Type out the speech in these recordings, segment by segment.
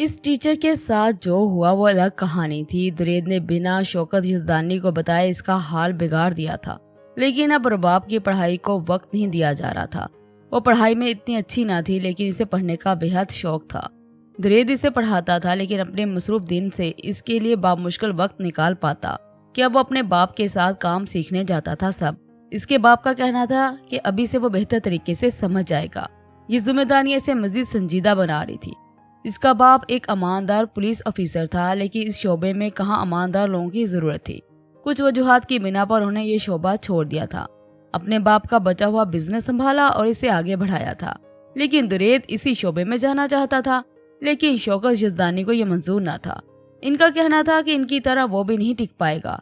इस टीचर के साथ जो हुआ वो अलग कहानी थी। दुरेद ने बिना शौकत यज़दानी को बताए इसका हाल बिगाड़ दिया था, लेकिन अब रबाब की पढ़ाई को वक्त नहीं दिया जा रहा था। वो पढ़ाई में इतनी अच्छी ना थी, लेकिन इसे पढ़ने का बेहद शौक था। दुरेद इसे पढ़ाता था, लेकिन अपने मसरूफ दिन से इसके लिए बामुश्किल वक्त निकाल पाता कि अब वो अपने बाप के साथ काम सीखने जाता था। सब इसके बाप का कहना था कि अभी से वो बेहतर तरीके से समझ जाएगा। ये जिम्मेदारी इसे मजीद संजीदा बना रही थी। इसका बाप एक ईमानदार पुलिस ऑफिसर था, लेकिन इस शोबे में कहाँ ईमानदार लोगों की जरूरत थी। कुछ वजूहात की बिना पर उन्हें ये शोबा छोड़ दिया था। अपने बाप का बचा हुआ बिजनेस संभाला और इसे आगे बढ़ाया था। लेकिन दुरेद इसी शोबे में जाना चाहता था, लेकिन शौकत यज़दानी को यह मंजूर न था। इनका कहना था कि इनकी तरह वो भी नहीं टिक पाएगा।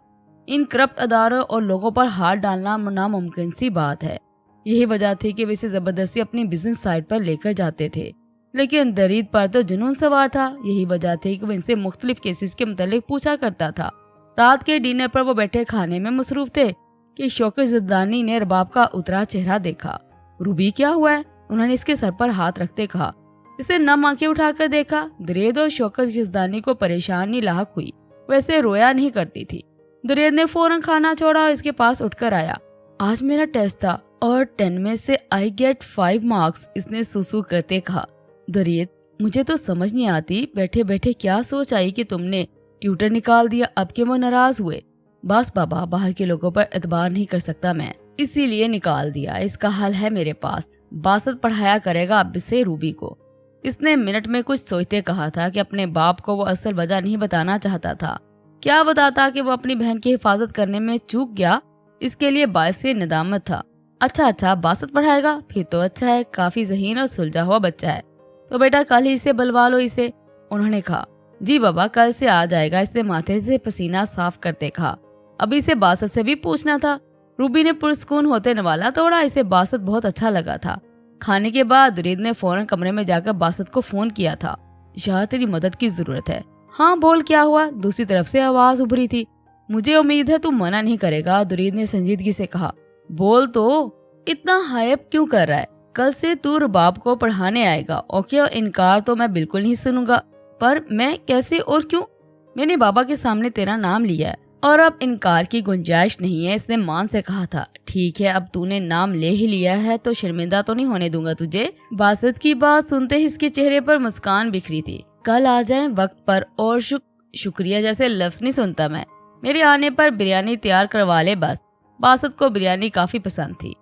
इन करप्ट अदारों और लोगों पर हाथ डालना नामुमकिन सी बात है। यही वजह थी कि वे इसे जबरदस्ती अपनी बिजनेस साइट पर लेकर जाते थे, लेकिन दरीद पर तो जुनून सवार था। यही वजह थी कि वो इनसे मुख्तलिफ केसेस के मुतालिक पूछा करता था। रात के डिनर पर वो बैठे खाने में मसरूफ थे कि शौकत यज़दानी ने रबाब का उतरा चेहरा देखा। रूबी, क्या हुआ है? उन्होंने इसके सर पर हाथ रखते कहा। इसे नम आंखें उठाकर देखा। दुरेद और शौकत यज़दानी को परेशानी लाहक हुई। वैसे रोया नहीं करती थी। दुरेद ने फौरन खाना छोड़ा और इसके पास उठकर आया। आज मेरा टेस्ट था और 10 में से आई गेट 5 मार्क्स, इसने सुसु करते कहा। दुरेद, मुझे तो समझ नहीं आती बैठे बैठे क्या सोच आई कि तुमने ट्यूटर निकाल दिया। अब के वो नाराज हुए। बस बाबा, बाहर के लोगों पर एतबार नहीं कर सकता मैं, इसीलिए निकाल दिया। इसका हल है मेरे पास। बासत पढ़ाया करेगा अब से रूबी को। इसने मिनट में कुछ सोचते कहा था कि अपने बाप को वो असल वजह नहीं बताना चाहता था। क्या बताता कि वो अपनी बहन की हिफाजत करने में चूक गया, इसके लिए बायस नदामत था। अच्छा, बासत पढ़ाएगा, फिर तो अच्छा है। काफी ज़हीन और सुलझा हुआ बच्चा है, तो बेटा कल ही इसे बुलवा लो इसे। उन्होंने कहा। जी बाबा, कल से आ जाएगा। इसने माथे से पसीना साफ करते कहा। अभी इसे बासत से भी पूछना था। रूबी ने पुरस्कून होते नवाला तोड़ा। इसे बासत बहुत अच्छा लगा था। खाने के बाद दुरेद ने फौरन कमरे में जाकर बासत को फोन किया था। यार, तेरी मदद की जरूरत है। हाँ बोल, क्या हुआ? दूसरी तरफ से आवाज उभरी थी। मुझे उम्मीद है तू मना नहीं करेगा, दुरेद ने संजीदगी से कहा। बोल तो, इतना हाइप क्यों कर रहा है? कल से तू रबाब को पढ़ाने आएगा, ओके? और इनकार तो मैं बिल्कुल नहीं सुनूंगा। पर मैं कैसे और क्यों? मैंने बाबा के सामने तेरा नाम लिया है और अब इनकार की गुंजाइश नहीं है, इसने मान से कहा था। ठीक है, अब तूने नाम ले ही लिया है तो शर्मिंदा तो नहीं होने दूंगा तुझे। बासत की बात सुनते ही इसके चेहरे पर मुस्कान बिखरी थी। कल आ जाए वक्त पर, और शुक्रिया जैसे लफ्ज नहीं सुनता मैं। मेरे आने पर बिरयानी तैयार करवा ले बस। बासत को बिरयानी काफी पसंद थी।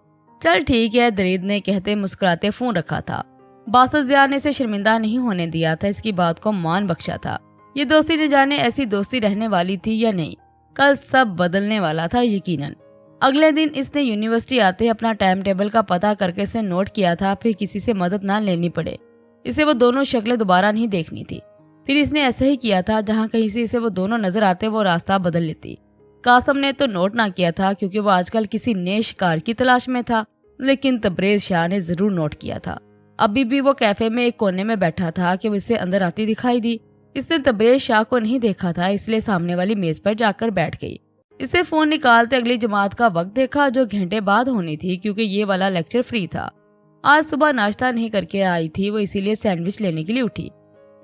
चल ठीक है, दरीद ने कहते मुस्कुराते फोन रखा था। बासत ज़िया ने इसे शर्मिंदा नहीं होने दिया था, इसकी बात को मान बख्शा था। ये दोस्ती न जाने ऐसी दोस्ती रहने वाली थी या नहीं। कल सब बदलने वाला था यकीनन। अगले दिन इसने यूनिवर्सिटी आते अपना टाइम टेबल का पता करके इसे नोट किया था, फिर किसी से मदद ना लेनी पड़े। इसे वो दोनों शक्लें दोबारा नहीं देखनी थी। फिर इसने ऐसा ही किया था, जहाँ कहीं से इसे वो दोनों नजर आते वो रास्ता बदल लेती। कासम ने तो नोट ना किया था क्योंकि वो आजकल किसी नए शिकार की तलाश में था, लेकिन तबरेज शाह ने जरूर नोट किया था। अभी भी वो कैफे में एक कोने में बैठा था कि वो इसे अंदर आती दिखाई दी। इसने तबरेज शाह को नहीं देखा था, इसलिए सामने वाली मेज पर जाकर बैठ गई। इसे फोन निकालते अगली जमात का वक्त देखा, जो घंटे बाद होनी थी क्योंकि ये वाला लेक्चर फ्री था। आज सुबह नाश्ता नहीं करके आई थी वो, इसीलिए सैंडविच लेने के लिए उठी।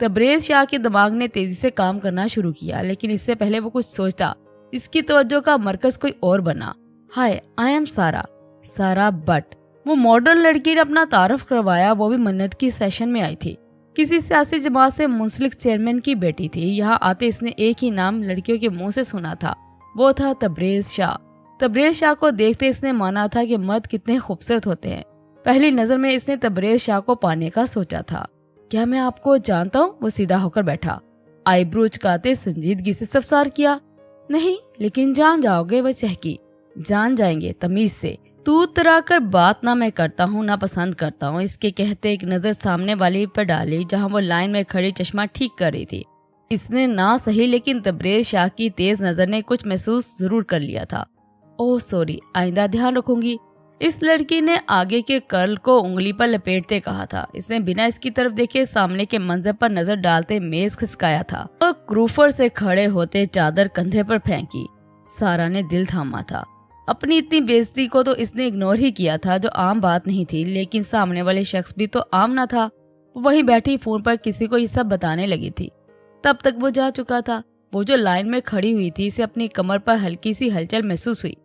तबरेज शाह के दिमाग ने तेजी से काम करना शुरू किया, लेकिन इससे पहले वो कुछ सोचता इसकी तवज्जो का मरकज कोई और बना। हाय, आई एम सारा बट। वो मॉडर्न लड़की ने अपना तारुफ करवाया, वो भी मन्नत की सेशन में आई थी। किसी सियासी जमात से मुंसलिक चेयरमैन की बेटी थी। यहाँ आते इसने एक ही नाम लड़कियों के मुंह से सुना था, वो था तबरेज शाह। तबरेज शाह को देखते इसने माना था कि मर्द कितने खूबसूरत होते हैं। पहली नजर में इसने तबरेज शाह को पाने का सोचा था। क्या मैं आपको जानता हूँ? वो सीधा होकर बैठा, आईब्रो चुकाते संजीदगी से इस्तफसार किया। नहीं, लेकिन जान जाओगे? वह चहकी। जान जाएंगे, तमीज से। तू तरा कर बात ना मैं करता हूँ ना पसंद करता हूँ। इसके कहते एक नजर सामने वाली पर डाली जहाँ वो लाइन में खड़ी चश्मा ठीक कर रही थी। इसने ना सही, लेकिन तबरेज शाह की तेज नजर ने कुछ महसूस जरूर कर लिया था। ओह सॉरी, आइंदा ध्यान रखूंगी। इस लड़की ने आगे के कर्ल को उंगली पर लपेटते कहा था। इसने बिना इसकी तरफ देखे सामने के मंजर पर नजर डालते मेज खिसकाया था और क्रूफर से खड़े होते चादर कंधे पर फेंकी। सारा ने दिल थामा था। अपनी इतनी बेइज्जती को तो इसने इग्नोर ही किया था, जो आम बात नहीं थी, लेकिन सामने वाले शख्स भी तो आम न था। वो वहीं बैठी फोन पर किसी को ये सब बताने लगी थी। तब तक वो जा चुका था। वो जो लाइन में खड़ी हुई थी, इसे अपनी कमर पर हल्की सी हलचल महसूस हुई।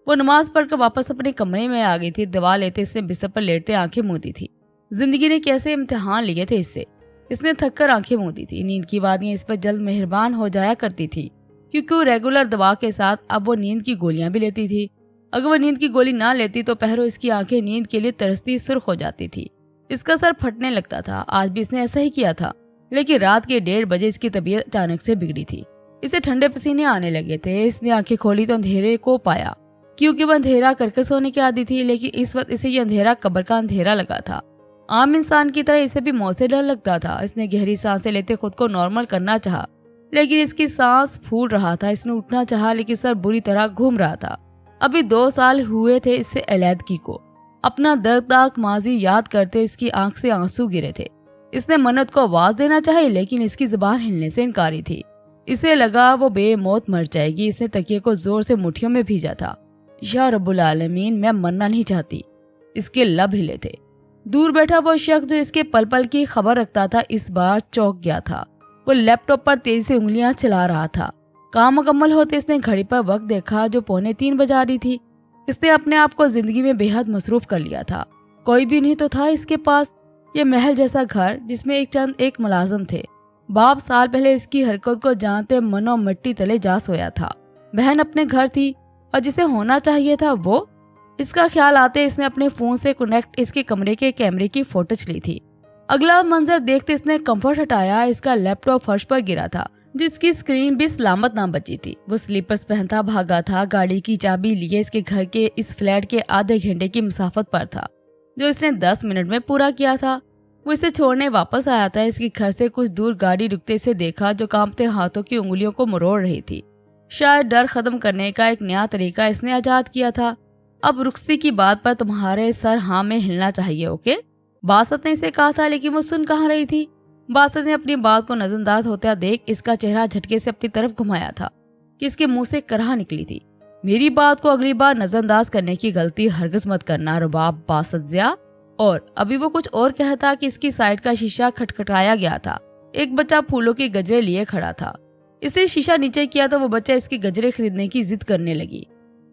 वो नमाज पढ़कर वापस अपने कमरे में आ गई थी। दवा लेते इसने बिस्तर पर लेटते आंखें मूंदी थी। जिंदगी ने कैसे इम्तिहान लिए थे इससे। इसने थककर आंखें मूंदी थी। नींद की वादियां इस पर जल्द मेहरबान हो जाया करती थी, क्योंकि वो रेगुलर दवा के साथ अब वो नींद की गोलियां भी लेती थी। अगर वो नींद की गोली ना लेती तो पहरों इसकी आंखें नींद के लिए तरसती सुर्ख हो जाती थी। इसका सर फटने लगता था। आज भी इसने ऐसा ही किया था, लेकिन रात के 1:30 बजे इसकी तबीयत अचानक से बिगड़ी थी। इसे ठंडे पसीने आने लगे थे। इसने आंखें खोली तो अंधेरे को पाया, क्योंकि वह अंधेरा करके सोने की आदी थी। लेकिन इस वक्त इसे ये अंधेरा कब्र का अंधेरा लगा था। आम इंसान की तरह इसे भी मौत से डर लगता था। इसने गहरी सांसें लेते खुद को नॉर्मल करना चाहा, लेकिन इसकी सांस फूल रहा था। इसने उठना चाहा, लेकिन सर बुरी तरह घूम रहा था। अभी 2 साल हुए थे इससे अलैदगी को। अपना दर्दनाक माजी याद करते इसकी आंख से आंसू गिरे थे। इसने मन्नत को आवाज देना चाही, लेकिन इसकी जुबान हिलने से इनकारी थी। इसे लगा वो बेमौत मर जाएगी। इसने तकिए को जोर से मुट्ठियों में भीजा था। या रब्बुल आलमीन, मैं मरना नहीं चाहती। इसके लब हिले थे। दूर बैठा वो शख्स जो इसके पल पल की खबर रखता था, इस बार चौंक गया था। वो लैपटॉप पर तेजी से उंगलियां चला रहा था। काम मुकम्मल होते इसने घड़ी पर वक्त देखा, जो 2:45 बजा रही थी। इसने अपने आप को जिंदगी में बेहद मसरूफ कर लिया था। कोई भी नहीं तो था इसके पास। ये महल जैसा घर जिसमें एक मुलाजिम थे। बाप साल पहले इसकी हरकत को जानते मनो मिट्टी तले जा सोया था। बहन अपने घर थी और जिसे होना चाहिए था वो। इसका ख्याल आते इसने अपने फोन से कनेक्ट इसके कमरे के कैमरे की फोटोज ली थी। अगला मंजर देखते इसने कंफर्ट हटाया। इसका लैपटॉप फर्श पर गिरा था, जिसकी स्क्रीन भी सलामत ना बची थी। वो स्लीपर्स पहनता भागा था। गाड़ी की चाबी लिए इसके घर के इस फ्लैट के आधे घंटे की मुसाफत पर था, जो इसने 10 मिनट में पूरा किया था। वो इसे छोड़ने वापस आया था। इसके घर से कुछ दूर गाड़ी रुकते से देखा, जो कांपते हाथों की उंगलियों को मरोड़ रही थी। शायद डर खत्म करने का एक नया तरीका इसने आजाद किया था। अब रुखसती की बात पर तुम्हारे सर हाँ में हिलना चाहिए, ओके? बासत ने इसे कहा था, लेकिन वो सुन कहाँ रही थी। बासत ने अपनी बात को नजरअंदाज होता देख इसका चेहरा झटके से अपनी तरफ घुमाया था कि इसके मुंह से कराह निकली थी। मेरी बात को अगली बार नजरअंदाज करने की गलती हरगिज मत करना रुबाब बासत ज़िया। और अभी वो कुछ और कहता कि इसकी साइड का शीशा खटखटाया गया था। एक बच्चा फूलों के गजरे लिए खड़ा था। इसे शीशा नीचे किया तो वो बच्चा इसके गजरे खरीदने की जिद करने लगी।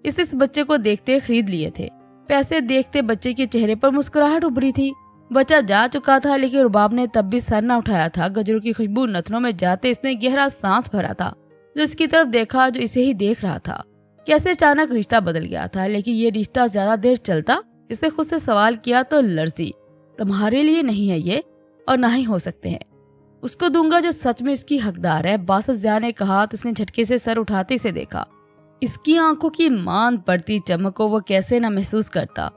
इस बच्चे को देखते खरीद लिए थे। पैसे देखते बच्चे के चेहरे पर मुस्कुराहट उभरी थी। बच्चा जा चुका था, लेकिन रुबाब ने तब भी सर न उठाया था। गजरों की खुशबू नथनों में जाते इसने गहरा सांस भरा था, जो इसकी तरफ देखा, जो इसे ही देख रहा था। कैसे अचानक रिश्ता बदल गया था, लेकिन ये रिश्ता ज्यादा देर चलता। इसने खुद से सवाल किया तो लर्जी, तुम्हारे लिए नहीं है ये, और ना ही हो सकते हैं। उसको दूंगा जो सच में इसकी हकदार है, बासत ज़िया ने कहा तो इसने झटके से सर उठाते इसे देखा। इसकी आंखों की मांद पड़ती चमक को वो कैसे न महसूस करता।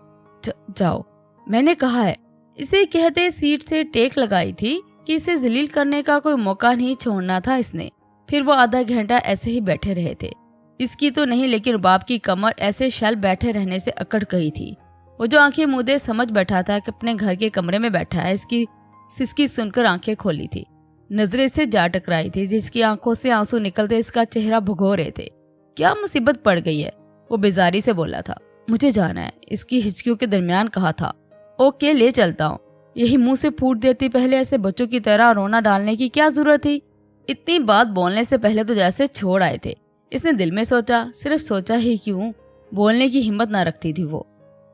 जाओ, मैंने कहा है। इसे कहते सीट से टेक लगाई थी कि इसे जलील करने का कोई मौका नहीं छोड़ना था इसने। फिर वो आधा घंटा ऐसे ही बैठे रहे थे। इसकी तो नहीं, लेकिन रुबाब की कमर ऐसे शल बैठे रहने से अकड़ गई थी। वो जो आंखें मूंदे समझ बैठा था कि अपने घर के कमरे में बैठा है। इसकी सिसकी सुनकर आंखें खोली थी। नजरें से जा टकराई थी, जिसकी आंखों से आंसू निकलते इसका चेहरा भुगो रहे थे। क्या मुसीबत पड़ गई है? वो बेजारी से बोला था। मुझे जाना है, इसकी हिचकियों के दरमियान कहा था। ओके, ले चलता हूँ। यही मुंह से फूट देती, पहले ऐसे बच्चों की तरह रोना डालने की क्या जरूरत थी? इतनी बात बोलने से पहले तो जैसे छोड़ आए थे। इसने दिल में सोचा, सिर्फ सोचा ही क्यों, बोलने की हिम्मत ना रखती थी वो।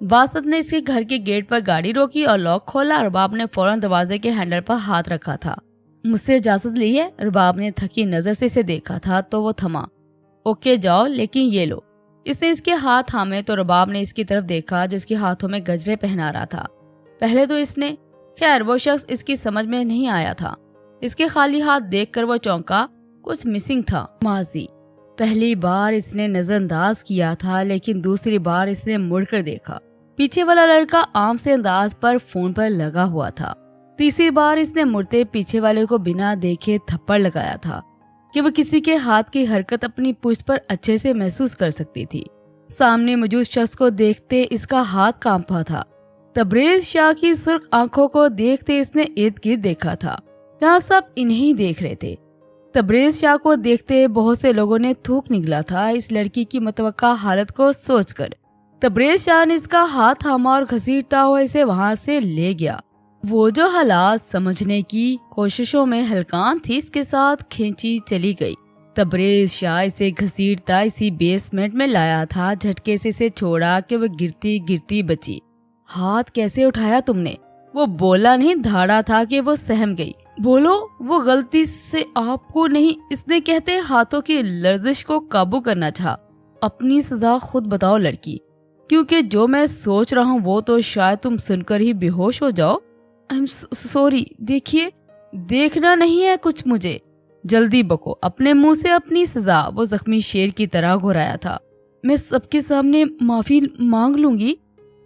बासत ने इसके घर के गेट पर गाड़ी रोकी और लॉक खोला। रुबाब ने फौरन दरवाजे के हैंडल पर हाथ रखा था। मुझसे इजाजत ली है? रुबाब ने थकी नजर से इसे देखा था तो वो थमा। ओके जाओ, लेकिन ये लो। इसने इसके हाथ थामे तो रुबाब ने इसकी तरफ देखा, जो इसके हाथों में गजरे पहना रहा था। पहले तो इसने, खैर वो शख्स इसकी समझ में नहीं आया था। इसके खाली हाथ देखकर वो चौंका, कुछ मिसिंग था। माजी पहली बार इसने नजरअंदाज किया था, लेकिन दूसरी बार इसने मुड़कर देखा। पीछे वाला लड़का आम से अंदाज पर फोन पर लगा हुआ था। तीसरी बार इसने मुड़ते पीछे वाले को बिना देखे थप्पड़ लगाया था कि वो किसी के हाथ की हरकत अपनी पुश्त पर अच्छे से महसूस कर सकती थी। सामने मौजूद शख्स को देखते इसका हाथ कांपा था। तबरेज शाह की सुर्ख आंखों को देखते इसने इर्द गिर्द देखा था, जहाँ सब इन्हीं देख रहे थे। तबरेज शाह को देखते बहुत से लोगों ने थूक निकला था इस लड़की की मुतवक्का हालत को सोचकर। तबरेज शाह ने इसका हाथ थामा और घसीटता हुआ इसे वहां से ले गया। वो जो हालात समझने की कोशिशों में हलकान थी, इसके साथ खींची चली गई। तबरेज शाह इसे घसीटता इसी बेसमेंट में लाया था, झटके से इसे छोड़ा कि वो गिरती गिरती बची। हाथ कैसे उठाया तुमने? वो बोला नहीं, धाड़ा था कि वो सहम गई। बोलो, वो गलती से आपको नहीं, इसने कहते हाथों की लर्जिश को काबू करना चाहा। अपनी सजा खुद बताओ लड़की, क्योंकि जो मैं सोच रहा हूँ वो तो शायद तुम सुनकर ही बेहोश हो जाओ। आई एम सॉरी, देखिए, देखना नहीं है कुछ मुझे, जल्दी बको, अपने मुंह से अपनी सजा। वो जख्मी शेर की तरह घुराया था। मैं सबके सामने माफी मांग लूंगी,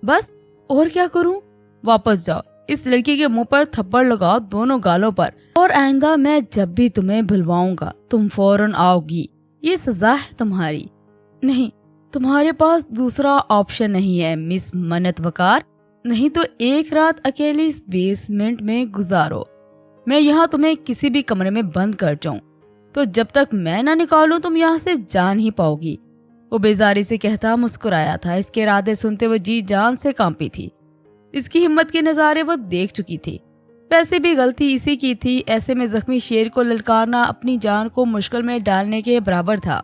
बस, और क्या करूं? वापस जाओ, इस लड़की के मुंह पर थप्पड़ लगाओ, दोनों गालों पर, और आइंदा मैं जब भी तुम्हें भुलवाऊंगा तुम फौरन आओगी। ये सजा है तुम्हारी। नहीं, तुम्हारे पास दूसरा ऑप्शन नहीं है मिस मन्नत वकार, नहीं तो एक रात अकेली इस बेसमेंट में गुजारो। मैं यहाँ तुम्हें किसी भी कमरे में बंद कर जाऊं तो जब तक मैं ना निकालूं तुम यहाँ से जा नहीं पाओगी। वो बेजारी से कहता मुस्कुराया था। इसके इरादे सुनते वो जी जान से कांपी थी। इसकी हिम्मत के नजारे वो देख चुकी थी। वैसे भी गलती इसी की थी। ऐसे में जख्मी शेर को ललकारना अपनी जान को मुश्किल में डालने के बराबर था।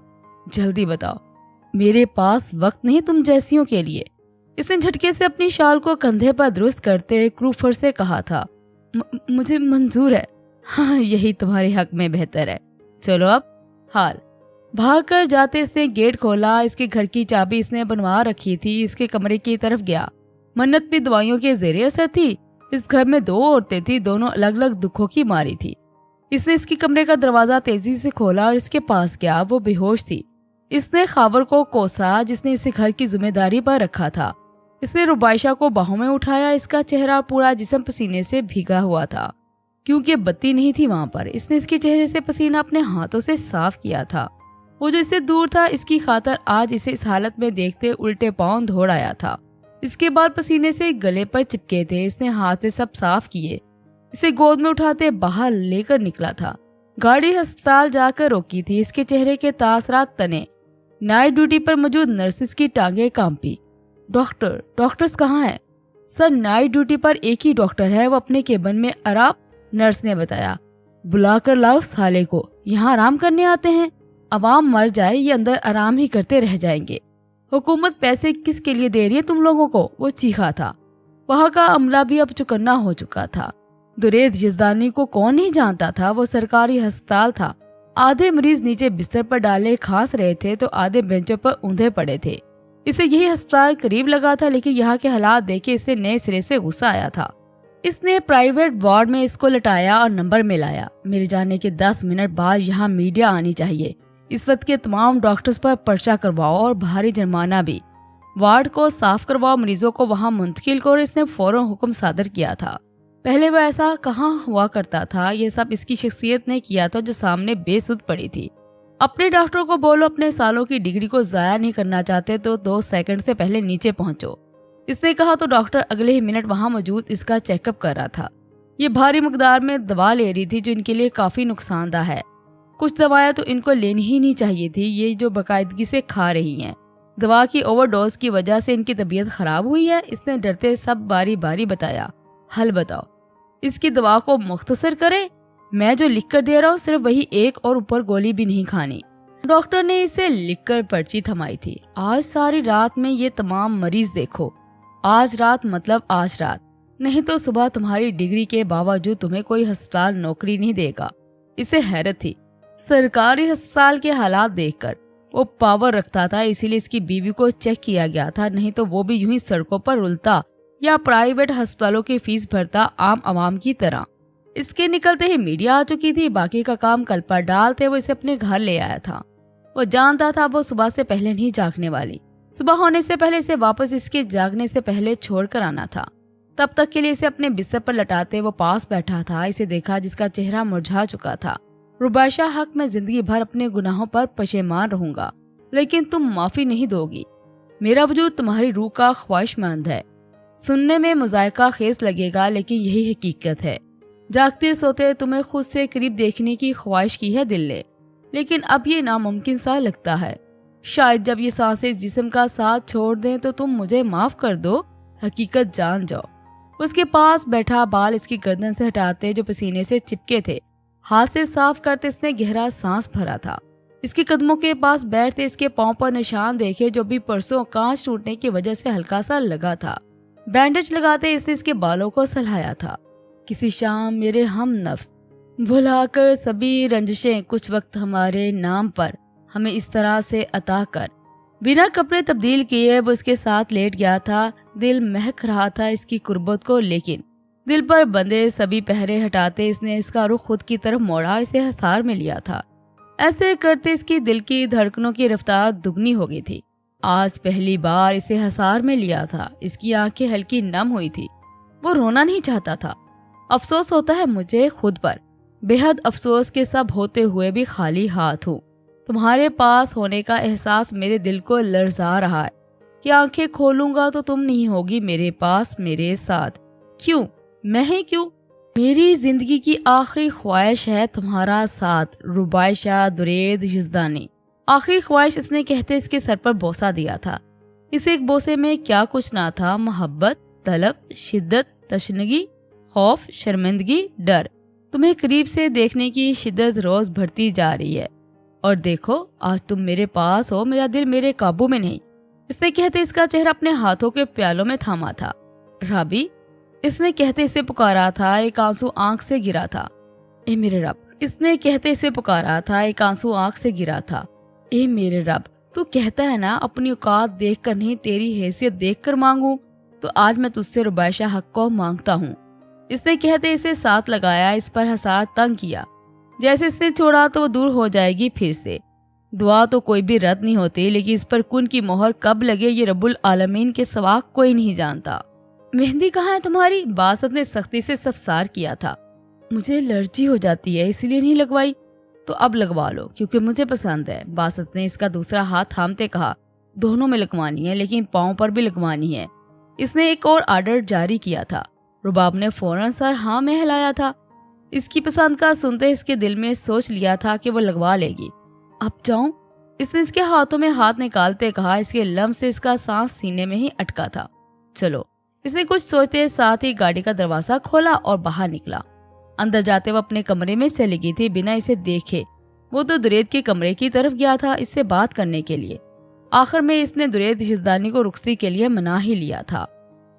जल्दी बताओ, मेरे पास वक्त नहीं तुम जैसियों के लिए। इसने झटके से अपनी शाल को कंधे पर दुरुस्त करते क्रूफर से कहा था, मुझे मंजूर है। हाँ, यही तुम्हारे हक में बेहतर है। चलो अब हाल। भाग कर जाते इसने गेट खोला। इसके घर की चाबी इसने बनवा रखी थी। इसके कमरे की तरफ गया। मन्नत भी दवाइयों के जेरे असर थी। इस घर में 2 औरतें थी, दोनों अलग अलग दुखों की मारी थी। इसने इसके कमरे का दरवाजा तेजी से खोला और इसके पास गया। वो बेहोश थी। इसने खावर को कोसा जिसने इसे घर की जिम्मेदारी पर रखा था। इसने रुबाइशा को बाहों में उठाया। इसका चेहरा पूरा जिस्म पसीने से भीगा हुआ था क्योंकि बत्ती नहीं थी वहां पर। इसने इसके चेहरे से पसीना अपने हाथों से साफ किया था। वो जो इससे दूर था इसकी खातर आज इसे इस हालत में देखते उल्टे पांव दौड़ आया था। इसके बाद पसीने से गले पर चिपके थे। इसने हाथ से सब साफ किए। इसे गोद में उठाते बाहर लेकर निकला था। गाड़ी अस्पताल जाकर रोकी थी। इसके चेहरे के तासरात तने। नाइट ड्यूटी पर मौजूद नर्सिस की टांगे कांपी। डॉक्टर्स कहाँ हैं? सर, नाइट ड्यूटी पर एक ही डॉक्टर है, वो अपने केबिन में आराम। नर्स ने बताया। बुला कर लाओ साले को, यहाँ आराम करने आते हैं। अवाम मर जाए ये अंदर आराम ही करते रह जाएंगे। हुकूमत पैसे किसके लिए दे रही है तुम लोगों को? वो चीखा था। वहाँ का अमला भी अब चुकन्ना हो चुका था। दुरेद यजदानी को कौन नहीं जानता था? वो सरकारी अस्पताल था। आधे मरीज नीचे बिस्तर पर डाले खांस रहे थे तो आधे बेंचों पर ऊंधे पड़े थे। इसे यही अस्पताल करीब लगा था, लेकिन यहाँ के हालात देखे इसे नए सिरे से गुस्सा आया था। इसने प्राइवेट वार्ड में इसको लटाया और नंबर में लाया। मेरे जाने के 10 मिनट बाद यहाँ मीडिया आनी चाहिए। इस वक्त के तमाम डॉक्टर्स पर पर्चा करवाओ और भारी जुर्माना भी। वार्ड को साफ करवाओ, मरीजों को वहाँ मुंतकिल करो। इसने फौरन हुक्म सादर किया था। पहले वो ऐसा कहाँ हुआ करता था। ये सब इसकी शख्सियत ने किया था जो सामने बेसुध पड़ी थी। अपने डॉक्टर को बोलो अपने सालों की डिग्री को जाया नहीं करना चाहते तो 2 सेकंड से पहले नीचे पहुंचो। इसने कहा तो डॉक्टर अगले ही मिनट वहां मौजूद इसका चेकअप कर रहा था। ये भारी मकदार में दवा ले रही थी जो इनके लिए काफी नुकसानदा है। कुछ दवाएं तो इनको लेनी ही नहीं चाहिए थी, ये जो बाकायदगी से खा रही हैं। दवा की ओवरडोज की वजह से इनकी तबीयत खराब हुई है। इसने डरते सब बारी बारी बताया। हल बताओ, इसकी दवा को मुख्तसर करे। मैं जो लिख कर दे रहा हूँ सिर्फ वही एक, और ऊपर गोली भी नहीं खानी। डॉक्टर ने इसे लिखकर पर्ची थमाई थी। आज सारी रात में ये तमाम मरीज देखो। आज रात मतलब आज रात, नहीं तो सुबह तुम्हारी डिग्री के बावजूद तुम्हें कोई अस्पताल नौकरी नहीं देगा। इसे हैरत थी सरकारी अस्पताल के हालात देखकर। वो पावर रखता था इसीलिए इसकी बीवी को चेक किया गया था, नहीं तो वो भी यूं ही सड़कों पर रुलता या प्राइवेट अस्पतालों की फीस भरता आम आवाम की तरह। इसके निकलते ही मीडिया आ चुकी थी। बाकी का काम कल पर डालते वो इसे अपने घर ले आया था। वो जानता था वो सुबह से पहले नहीं जागने वाली। सुबह होने से पहले इसे वापस इसके जागने से पहले छोड़ कर आना था। तब तक के लिए इसे अपने बिस्तर पर लटाते वो पास बैठा था। इसे देखा जिसका चेहरा मुरझा चुका था। रुबाइशा हक में जिंदगी भर अपने गुनाहों पर पशेमान रहूंगा, लेकिन तुम माफी नहीं दोगी। मेरा वजूद तुम्हारी रूह का ख्वाहिशमंद है। सुनने में मुजायका खेस लगेगा, लेकिन यही हकीकत है। जागते सोते तुम्हें खुद से करीब देखने की ख्वाहिश की है दिल ने, लेकिन अब ये नामुमकिन सा लगता है। शायद जब ये सांसें जिस्म का साथ छोड़ दें तो तुम मुझे माफ कर दो, हकीकत जान जाओ। اس کے پاس بیٹھا بال اس کی گردن سے ہٹاتے جو پسینے سے چپکے تھے ہاتھ سے صاف کرتے اس نے گہرا سانس بھرا تھا۔ اس کے قدموں کے پاس بیٹھتے اس کے پاؤں پر نشان دیکھے جو بھی پرسوں کانچ ٹوٹنے کی وجہ سے ہلکا سا لگا تھا۔ بینڈیج لگاتے اس نے اس کے بالوں کو سلہایا تھا۔ کسی شام میرے ہم نفس بھلا کر سبھی رنجشیں کچھ وقت ہمارے نام پر ہمیں اس طرح سے عطا کر۔ بنا کپڑے تبدیل کیے وہ اس کے ساتھ لیٹ گیا تھا۔ دل مہک رہا تھا اس کی قربت کو، لیکن دل پر بندے سبھی پہرے ہٹاتے اس نے اس کا رخ خود کی طرف موڑا، اسے حصار میں لیا تھا۔ ایسے کرتے اس کی دل کی دھڑکنوں کی رفتار دگنی ہو گئی تھی۔ آج پہلی بار اسے حصار میں لیا تھا۔ اس کی آنکھیں ہلکی نم ہوئی تھی۔ وہ رونا نہیں چاہتا تھا۔ افسوس ہوتا ہے مجھے خود پر، بے حد افسوس کے سب ہوتے ہوئے بھی خالی ہاتھ ہوں۔ تمہارے پاس ہونے کا احساس میرے دل کو لرزا رہا ہے کہ آنکھیں کھولوں گا تو تم نہیں ہوگی میرے پاس، میرے ساتھ۔ کیوں؟ میں ہی کیوں؟ میری زندگی کی آخری خواہش ہے تمہارا ساتھ۔ رباعیہ درید یزدانی۔ آخری خواہش اس نے کہتے اس کے سر پر بوسہ دیا تھا۔ اس ایک بوسے میں کیا کچھ نہ تھا، محبت، طلب، شدت، تشنگی، خوف، شرمندگی، ڈر۔ تمہیں قریب سے دیکھنے کی شدت روز بڑھتی جا رہی ہے، اور دیکھو آج تم میرے پاس ہو، میرا دل میرے قابو میں نہیں۔ اس نے کہتے اس کا چہرہ اپنے ہاتھوں کے پیالوں میں تھاما تھا۔ رابی، اس نے کہتے اسے پکارا تھا، ایک آنسو آنکھ سے گرا تھا۔ اے میرے رب، اس نے کہتے اسے پکارا تھا، ایک آنسو آنکھ سے گرا تھا۔ اے میرے رب، تو کہتا ہے نا اپنی اوقات دیکھ کر نہیں تیری حیثیت دیکھ کر مانگوں، تو آج میں تجھ سے رباعیہ حق کو مانگتا ہوں۔ اس نے کہتے اسے ساتھ لگایا، اس پر حصار تنگ کیا۔ جیسے اس نے چھوڑا تو وہ دور ہو جائے گی پھر سے۔ دعا تو کوئی بھی رد نہیں ہوتی، لیکن اس پر کن کی مہر کب لگے یہ رب العالمین کے سوا کوئی نہیں جانتا۔ مہندی کہاں ہے تمہاری؟ باسط نے سختی سے استفسار کیا تھا۔ مجھے الرجی ہو جاتی ہے، اس لیے نہیں لگوائی۔ تو اب لگوا لو کیونکہ مجھے پسند ہے، باسط نے اس کا دوسرا ہاتھ تھامتے کہا۔ دونوں میں لگوانی ہے، لیکن پاؤں پر بھی لگوانی ہے۔ اس نے ایک اور آرڈر جاری کیا تھا۔ رباب نے فوراً سر ہاں میں ہلایا تھا۔ اس کی پسند کا سنتے اس کے دل میں سوچ لیا تھا کہ وہ لگوا لے گی۔ اب جاؤں؟ اس نے اس کے ہاتھوں میں ہاتھ نکالتے کہا۔ اس کے لمس سے اس کا سانس سینے میں ہی اٹکا تھا۔ چلو، اس نے کچھ سوچتے ساتھ ہی گاڑی کا دروازہ کھولا اور باہر نکلا۔ اندر جاتے وہ اپنے کمرے میں چلی گئی تھی بنا اسے دیکھے۔ وہ تو درید کے کمرے کی طرف گیا تھا اس سے بات کرنے کے لیے۔ آخر میں اس نے درید یزدانی کو رخصتی کے لیے منا ہی لیا تھا۔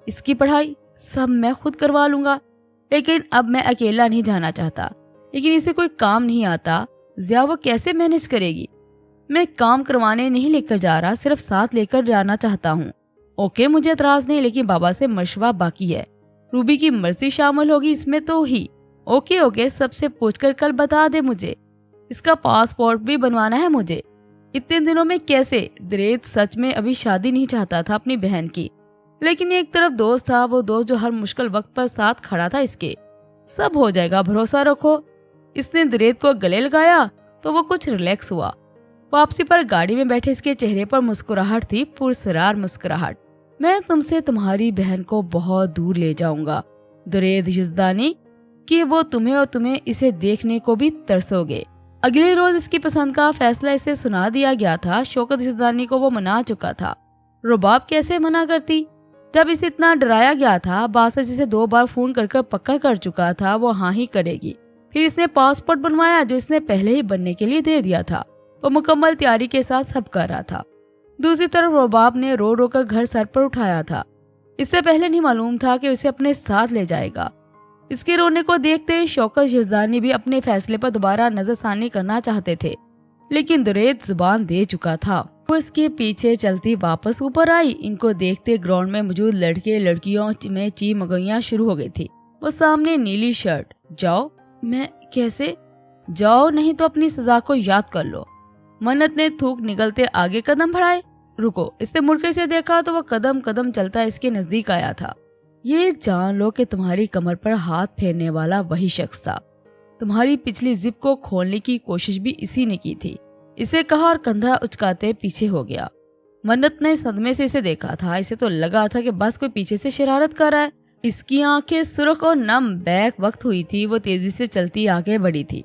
اس کی پڑھائی سب میں خود کروا لوں گا، لیکن اب میں اکیلا نہیں جانا چاہتا۔ لیکن اسے کوئی کام نہیں آتا، ضیا وہ کیسے مینج کرے گی؟ میں کام کروانے نہیں لے کر جا رہا، صرف ساتھ لے کر جانا چاہتا ہوں۔ اوکے، مجھے اعتراض نہیں، لیکن بابا سے مشورہ باقی ہے۔ روبی کی مرضی شامل ہوگی اس میں تو ہی۔ اوکے، سب سے پوچھ کر کل بتا دے مجھے۔ اس کا پاسپورٹ بھی بنوانا ہے مجھے۔ اتنے دنوں میں کیسے؟ درید سچ میں ابھی شادی نہیں چاہتا تھا اپنی بہن کی، لیکن ایک طرف دوست تھا، وہ دوست جو ہر مشکل وقت پر ساتھ کھڑا تھا اس کے۔ سب ہو جائے گا، بھروسہ رکھو۔ اس نے درید کو گلے لگایا تو وہ کچھ ریلیکس ہوا۔ واپسی پر گاڑی میں بیٹھے اس کے چہرے پر مسکراہٹ تھی، پرسرار مسکراہٹ۔ میں تم سے تمہاری بہن کو بہت دور لے جاؤں گا درید یزدانی، کہ وہ تمہیں اور تمہیں اسے دیکھنے کو بھی ترسو گے۔ اگلے روز اس کی پسند کا فیصلہ اسے سنا دیا گیا تھا۔ شوکت یزدانی کو وہ منا چکا تھا۔ رباب کیسے منع کرتی؟ جب اسے اتنا ڈرایا گیا تھا، باسط جسے 2 بار فون کر کر پکا کر چکا تھا وہ ہاں ہی کرے گی۔ پھر اس نے پاسپورٹ بنوایا جو اس نے پہلے ہی بننے کے لیے دے دیا تھا۔ وہ مکمل تیاری کے ساتھ سب کر رہا تھا۔ دوسری طرف رباب نے رو رو کر گھر سر پر اٹھایا تھا۔ اس سے پہلے نہیں معلوم تھا کہ اسے اپنے ساتھ لے جائے گا۔ اس کے رونے کو دیکھتے شوکت یزدانی بھی اپنے فیصلے پر دوبارہ نظر ثانی کرنا چاہتے تھے، لیکن درید زبان دے چکا تھا۔ وہ اس کے پیچھے چلتی واپس اوپر آئی۔ ان کو دیکھتے گراؤنڈ میں موجود لڑکے لڑکیوں میں چی مگویاں شروع ہو گئی تھی۔ وہ سامنے نیلی شرٹ۔ جاؤ؟ میں کیسے؟ جاؤ نہیں تو اپنی سزا کو یاد کر لو۔ منت نے تھوک نگلتے آگے قدم بڑھائے۔ رکو، اس نے مڑ کے اسے دیکھا تو وہ قدم قدم چلتا اس کے نزدیک آیا تھا۔ یہ جان لو کہ تمہاری کمر پر ہاتھ پھیرنے والا وہی شخص تھا۔ تمہاری پچھلی زپ کو کھولنے کی کوشش بھی اسی نے کی تھی، اسے کہا اور کندھا اچکاتے پیچھے ہو گیا۔ منت نے صدمے سے اسے دیکھا تھا۔ اسے تو لگا تھا کہ بس کوئی پیچھے سے شرارت کر رہا ہے۔ اس کی آنکھیں سرخ اور نم بیک وقت ہوئی تھی۔ وہ تیزی سے چلتی آگے بڑھی تھی۔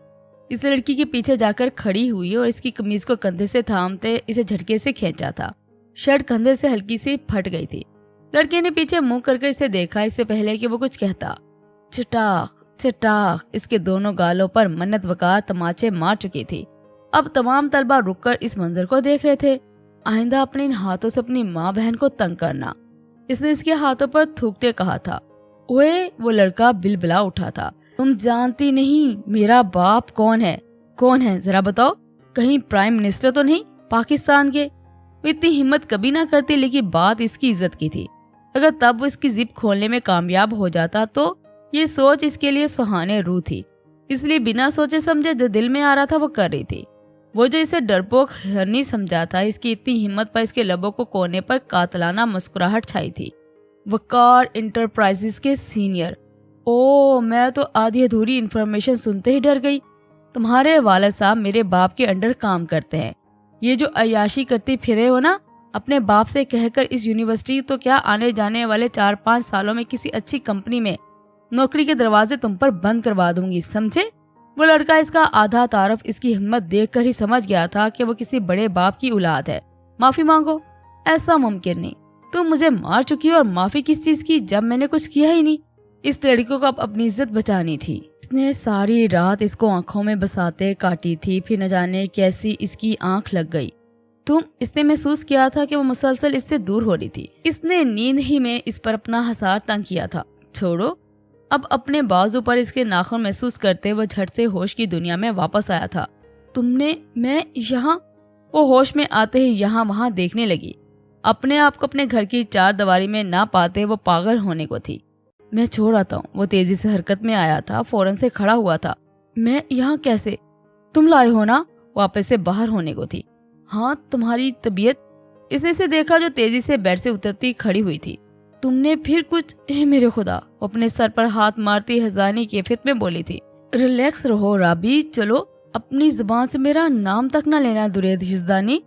اس لڑکی کے پیچھے جا کر کھڑی ہوئی اور اس کی قمیض کو کندھے سے تھامتے اسے جھٹکے سے کھینچا تھا۔ شرٹ کندھے سے ہلکی سی پھٹ گئی تھی، लड़के ने पीछे मुंह करके इसे देखा इससे पहले कि वो कुछ कहता। चटाक चटाक इसके दोनों गालों पर मन्नत वकार तमाचे मार चुकी थी। अब तमाम तलबा रुककर इस मंजर को देख रहे थे। आइंदा अपने इन हाथों से अपनी माँ बहन को तंग करना, इसने इसके हाथों पर थूकते कहा था। ओए, वो लड़का बिलबिला उठा था। तुम जानती नहीं मेरा बाप कौन है? कौन है जरा बताओ? कहीं प्राइम मिनिस्टर तो नहीं पाकिस्तान के? वो इतनी हिम्मत कभी ना करती, लेकिन बात इसकी इज्जत की थी। अगर तब वो इसकी जिप खोलने में कामयाब हो जाता तो ये सोच इसके लिए सुहाने रूह थी। इसलिए बिना सोचे समझे जो दिल में आ रहा था वो कर रही थी। वो जो इसे डरपोक हरनी समझा था, इसकी इतनी हिम्मत पर इसके लबों को कोने पर कातलाना मुस्कुराहट छाई थी। वकार इंटरप्राइजेस के सीनियर। ओ, मैं तो आधी अधूरी इन्फॉर्मेशन सुनते ही डर गई। तुम्हारे वालिद साहब मेरे बाप के अंडर काम करते हैं। ये जो अय्याशी करती फिरे हो ना, अपने बाप से कहकर इस यूनिवर्सिटी तो क्या आने जाने वाले 4-5 सालों में किसी अच्छी कंपनी में नौकरी के दरवाजे तुम पर बंद करवा दूंगी, समझे? वो लड़का इसका आधा तारफ इसकी हिम्मत देखकर ही समझ गया था कि वो किसी बड़े बाप की औलाद है। माफी मांगो? ऐसा मुमकिन नहीं। तुम मुझे मार चुकी हो और माफी किस चीज की, जब मैंने कुछ किया ही नहीं। इस लड़की को अब अपनी इज्जत बचानी थी। इसने सारी रात इसको आंखों में बसाते काटी थी, फिर न जाने कैसी इसकी आंख लग गई। इसने महसूस किया था कि वो मुसलसल इससे दूर हो रही थी। इसने नींद ही में इस पर अपना हसार तंग किया था। छोड़ो। अब अपने बाजू पर इसके नाखून महसूस करते वो झट से होश की दुनिया में वापस आया था। तुमने, मैं यहाँ? वो होश में आते ही यहाँ वहाँ देखने लगी। अपने आप को अपने घर की 4 दीवारी में ना पाते वो पागल होने को थी। मैं छोड़ आता हूँ। वो तेजी से हरकत में आया था, फौरन से खड़ा हुआ था। मैं यहाँ कैसे? तुम लाए हो ना? वापस से बाहर होने को थी। हाँ, तुम्हारी तबीयत? इसने से देखा जो तेजी से बेड से उतरती खड़ी हुई थी। तुमने फिर कुछ? मेरे खुदा, वो अपने सर पर हाथ मारती हजानी कैफियत में बोली थी। रिलैक्स रहो राबी, चलो। अपनी जुबान से मेरा नाम तक न लेना दुरेद यज़दानी।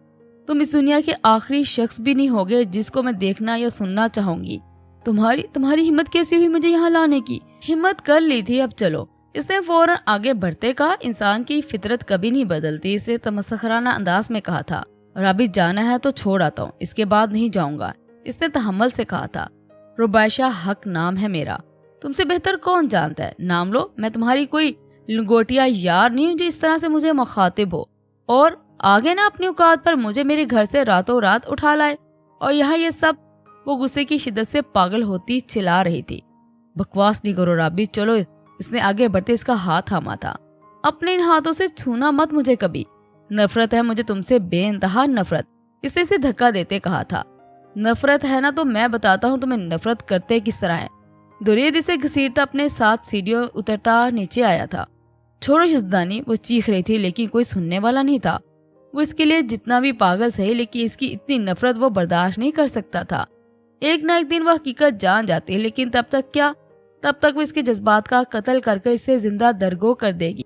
तुम इस दुनिया के आखिरी शख्स भी नहीं होगे जिसको मैं देखना या सुनना चाहूंगी। तुम्हारी हिम्मत कैसी हुई मुझे यहाँ लाने की? हिम्मत कर ली थी, अब चलो। इसने फौरन आगे बढ़ते कहा। इंसान की फितरत कभी नहीं बदलती, इसे तमस्खराना अंदाज में कहा था। राबी, जाना है तो छोड़ आता हूँ, इसके बाद नहीं जाऊंगा। इसने तहम्मुल से कहा था। रुबैशा हक नाम है मेरा। तुमसे बेहतर कौन जानता है? नाम लो। मैं तुम्हारी कोई लंगोटिया यार नहीं हूँ जो इस तरह से मुझे मुखातिब हो। और आगे ना अपनी औकात पर मुझे मेरे घर से रातों रात उठा लाए। और यहाँ ये सब। वो गुस्से की शिद्दत से पागल होती चिल्ला रही थी। बकवास नहीं करो राबी, चलो। इसने आगे बढ़ते इसका हाथ थामा था। अपने इन हाथों से छूना मत मुझे कभी। नफरत है मुझे तुमसे, बेइंतहा नफरत। इसने इसे धक्का देते कहा था। नफरत है ना, तो मैं बताता हूँ तुम्हें नफरत करते किस तरह है। दुरेद इसे घसीटता अपने साथ सीढ़ियों उतरता नीचे आया था। छोड़ो यज़दानी, वो चीख रही थी, लेकिन कोई सुनने वाला नहीं था। वो इसके लिए जितना भी पागल सही, लेकिन इसकी इतनी नफरत वो बर्दाश्त नहीं कर सकता था। एक ना एक दिन वह हकीकत जान जाती, लेकिन तब तक क्या? तब तक वो इसके जज्बात का कत्ल करके इसे जिंदा दरगो कर देगी।